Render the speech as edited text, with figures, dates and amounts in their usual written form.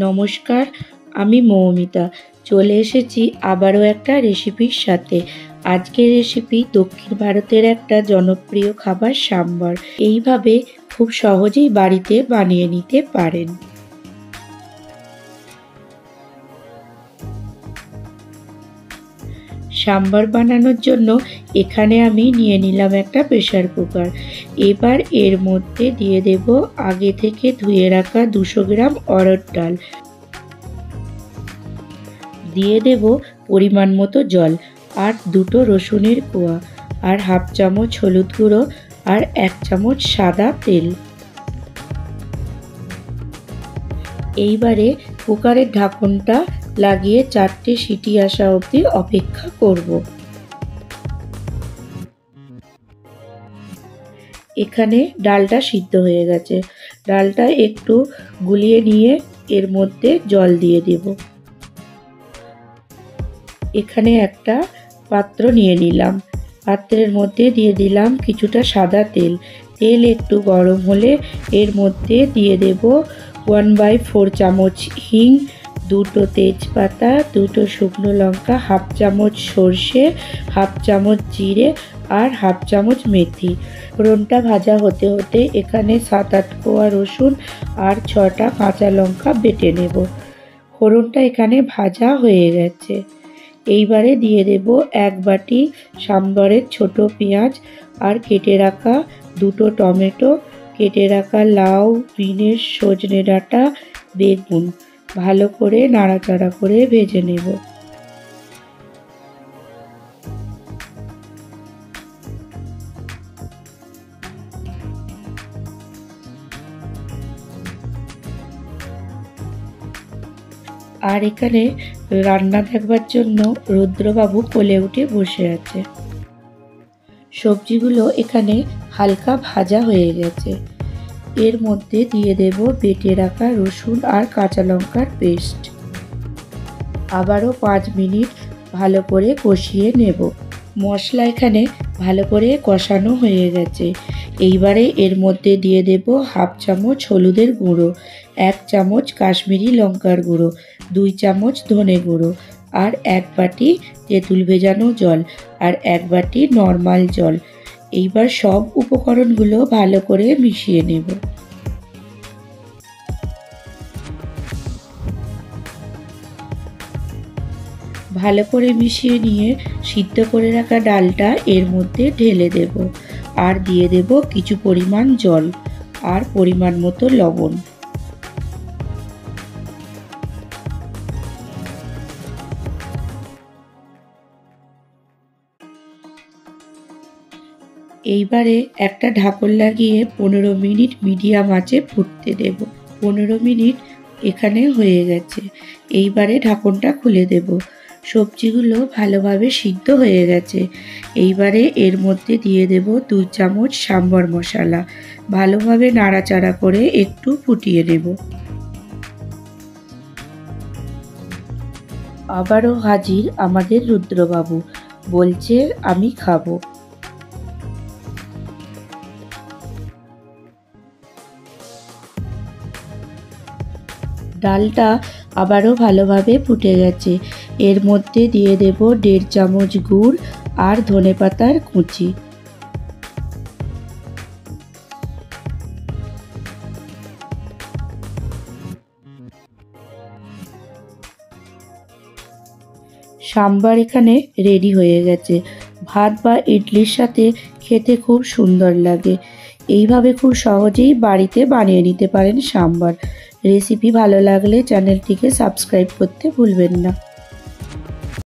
নমস্কার, আমি মৌমিতা চলে এসেছি আবারও একটা রেসিপির সাথে। আজকের রেসিপি দক্ষিণ ভারতের একটা জনপ্রিয় খাবার সাম্বার। এইভাবে খুব সহজেই বাড়িতে বানিয়ে নিতে পারেন। সাম্বার বানানোর জন্য এখানে আমি নিয়ে নিলাম একটা প্রেসার কুকার। এবার এর মধ্যে দিয়ে দেব আগে থেকে ধুয়ে রাখা 200 গ্রাম অড়হর ডাল। দিয়ে দেব পরিমাণ মতো জল আর 2টো রসুনের কোয়া আর হাফ চামচ হলুদ গুঁড়ো আর 1 চামচ সাদা তেল। এইবারে কুকারের ঢাকনটা লাগিয়ে 4টে সিটি আসা অবধি অপেক্ষা করব। এখানে ডালটা সিদ্ধ হয়ে গেছে। ডালটা একটু গুলিয়ে নিয়ে এর মধ্যে জল দিয়ে দেব। এখানে একটা পাত্র নিয়ে নিলাম। পাত্রের মধ্যে দিয়ে দিলাম কিছুটা সাদা তেল। তেল একটু গরম হলে এর মধ্যে দিয়ে দেব 1/4 চামচ হিং, 2টো তেজপাতা, 2টো শুকনো লঙ্কা, হাফ চামচ সর্ষে, হাফ চামচ জিরে আর হাফ চামচ মেথি। ফোড়নটা ভাজা হতে হতে এখানে 7-8 কোয়া রসুন আর 6টা কাঁচা লঙ্কা বেটে নেব। ফোড়নটা এখানে ভাজা হয়ে গেছে। এইবারে দিয়ে দেব 1 বাটি সাম্বারের ছোট পেঁয়াজ আর কেটে রাখা 2টো টমেটো, কেটে রাখা লাউ, বিনের, সজনে ডাঁটা, বেগুন। ভালো করে নাড়াচাড়া করে ভেজে নেব। আর এখানে রান্না দেখবার জন্য রুদ্রবাবু কোলে উঠে বসে আছে। সবজিগুলো এখানে হালকা ভাজা হয়ে গেছে। এর মধ্যে দিয়ে দেব বেটে রাখা রসুন আর কাঁচা লঙ্কার পেস্ট। আবারও 5 মিনিট ভালো করে কষিয়ে নেব। মশলা এখানে ভালো করে কষানো হয়ে গেছে। এইবারে এর মধ্যে দিয়ে দেব হাফ চামচ হলুদের গুঁড়ো, 1 চামচ কাশ্মীরি লঙ্কার গুঁড়ো, 2 চামচ ধনে গুঁড়ো আর 1 বাটি তেঁতুল ভেজানো জল আর 1 বাটি নর্মাল জল। এইবার সব উপকরণগুলো ভালো করে মিশিয়ে নেব। ভালো করে মিশিয়ে নিয়ে সিদ্ধ করে রাখা ডালটা এর মধ্যে ঢেলে দেব আর দিয়ে দেব কিছু পরিমাণ জল আর পরিমাণ মতো লবণ। এইবারে একটা ঢাকন লাগিয়ে 15 মিনিট মিডিয়াম আঁচে ফুটতে দেব। 15 মিনিট এখানে হয়ে গেছে। এইবারে ঢাকনটা খুলে দেব। সবজিগুলো ভালোভাবে সিদ্ধ হয়ে গেছে। এইবারে এর মধ্যে দিয়ে দেব 2 চামচ সাম্বার মশলা। ভালোভাবে নাড়াচাড়া করে একটু ফুটিয়ে নেব। আবারও হাজির আমাদের রুদ্রবাবু, বলছে আমি খাবো। ডালটা আবারও ভালোভাবে ফুটে গেছে। এর মধ্যে দিয়ে দেব 1.5 চামচ গুড় আর ধনেপাতার কুচি। সাম্বার এখানে রেডি হয়ে গেছে। ভাত বা ইডলির সাথে খেতে খুব সুন্দর লাগে। এইভাবে খুব সহজেই বাড়িতে বানিয়ে নিতে পারেন সাম্বার। রেসিপি ভালো লাগলে চ্যানেলটিকে সাবস্ক্রাইব করতে ভুলবেন না।